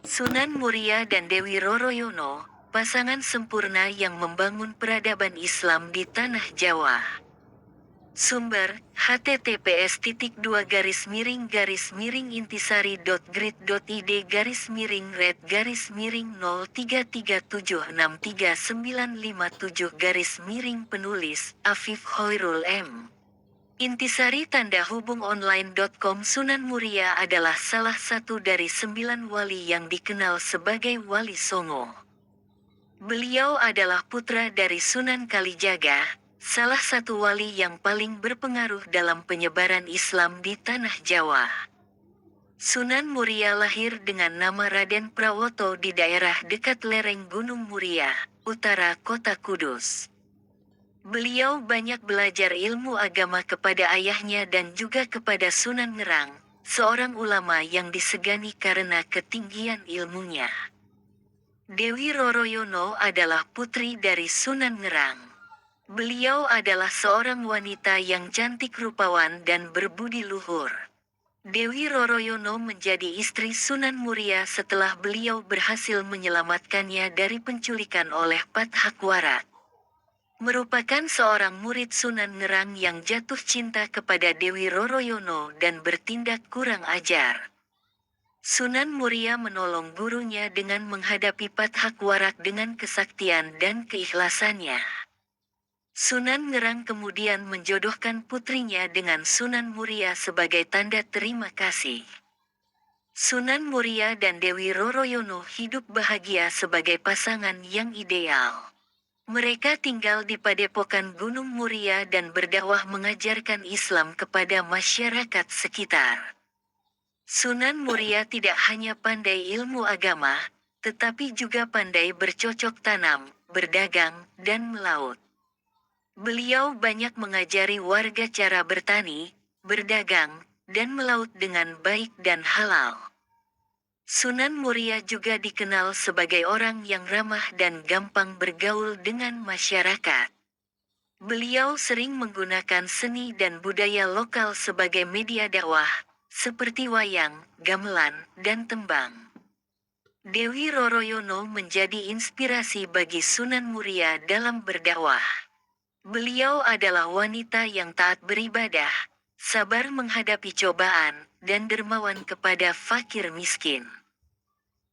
Sunan Muria dan Dewi Roroyono, pasangan sempurna yang membangun peradaban Islam di tanah Jawa. Sumber, https://red-miring-red-miring-intisari.grid.id/red-033765957 Afif Hoirul M. Intisari tanda hubung online.com. Sunan Muria adalah salah satu dari 9 wali yang dikenal sebagai Wali Songo. Beliau adalah putra dari Sunan Kalijaga, salah satu wali yang paling berpengaruh dalam penyebaran Islam di tanah Jawa. Sunan Muria lahir dengan nama Raden Prawoto di daerah dekat lereng Gunung Muria, utara kota Kudus. Beliau banyak belajar ilmu agama kepada ayahnya dan juga kepada Sunan Ngerang, seorang ulama yang disegani karena ketinggian ilmunya. Dewi Roroyono adalah putri dari Sunan Ngerang. Beliau adalah seorang wanita yang cantik rupawan dan berbudi luhur. Dewi Roroyono menjadi istri Sunan Muria setelah beliau berhasil menyelamatkannya dari penculikan oleh Pat Hakwarat. Merupakan seorang murid Sunan Ngerang yang jatuh cinta kepada Dewi Roroyono dan bertindak kurang ajar. Sunan Muria menolong gurunya dengan menghadapi Pat Hakwarat dengan kesaktian dan keikhlasannya. Sunan Ngerang kemudian menjodohkan putrinya dengan Sunan Muria sebagai tanda terima kasih. Sunan Muria dan Dewi Roroyono hidup bahagia sebagai pasangan yang ideal. Mereka tinggal di Padepokan Gunung Muria dan berdakwah mengajarkan Islam kepada masyarakat sekitar. Sunan Muria tidak hanya pandai ilmu agama, tetapi juga pandai bercocok tanam, berdagang, dan melaut. Beliau banyak mengajari warga cara bertani, berdagang, dan melaut dengan baik dan halal. Sunan Muria juga dikenal sebagai orang yang ramah dan gampang bergaul dengan masyarakat. Beliau sering menggunakan seni dan budaya lokal sebagai media dakwah, seperti wayang, gamelan, dan tembang. Dewi Roroyono menjadi inspirasi bagi Sunan Muria dalam berdakwah. Beliau adalah wanita yang taat beribadah, sabar menghadapi cobaan, dan dermawan kepada fakir miskin.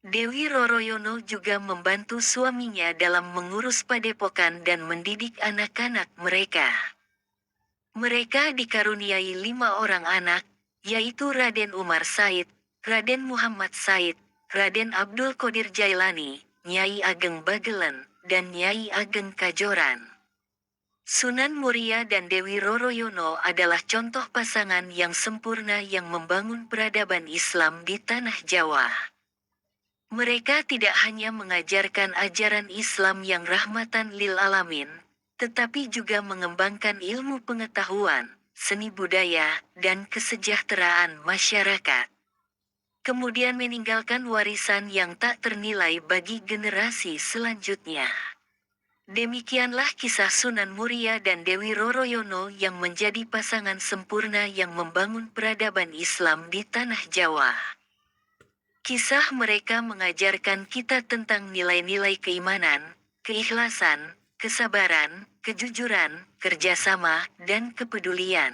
Dewi Roroyono juga membantu suaminya dalam mengurus padepokan dan mendidik anak-anak mereka. Mereka dikaruniai 5 orang anak, yaitu Raden Umar Said, Raden Muhammad Said, Raden Abdul Qadir Jailani, Nyai Ageng Bagelen, dan Nyai Ageng Kajoran. Sunan Muria dan Dewi Roroyono adalah contoh pasangan yang sempurna yang membangun peradaban Islam di tanah Jawa. Mereka tidak hanya mengajarkan ajaran Islam yang rahmatan lil alamin, tetapi juga mengembangkan ilmu pengetahuan, seni budaya, dan kesejahteraan masyarakat. Kemudian meninggalkan warisan yang tak ternilai bagi generasi selanjutnya. Demikianlah kisah Sunan Muria dan Dewi Roroyono yang menjadi pasangan sempurna yang membangun peradaban Islam di tanah Jawa. Kisah mereka mengajarkan kita tentang nilai-nilai keimanan, keikhlasan, kesabaran, kejujuran, kerjasama, dan kepedulian.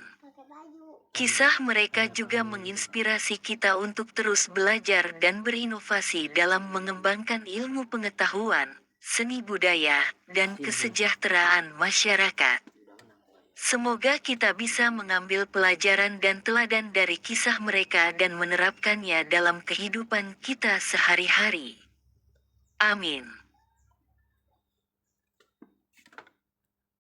Kisah mereka juga menginspirasi kita untuk terus belajar dan berinovasi dalam mengembangkan ilmu pengetahuan, seni budaya, dan kesejahteraan masyarakat. Semoga kita bisa mengambil pelajaran dan teladan dari kisah mereka dan menerapkannya dalam kehidupan kita sehari-hari. Amin.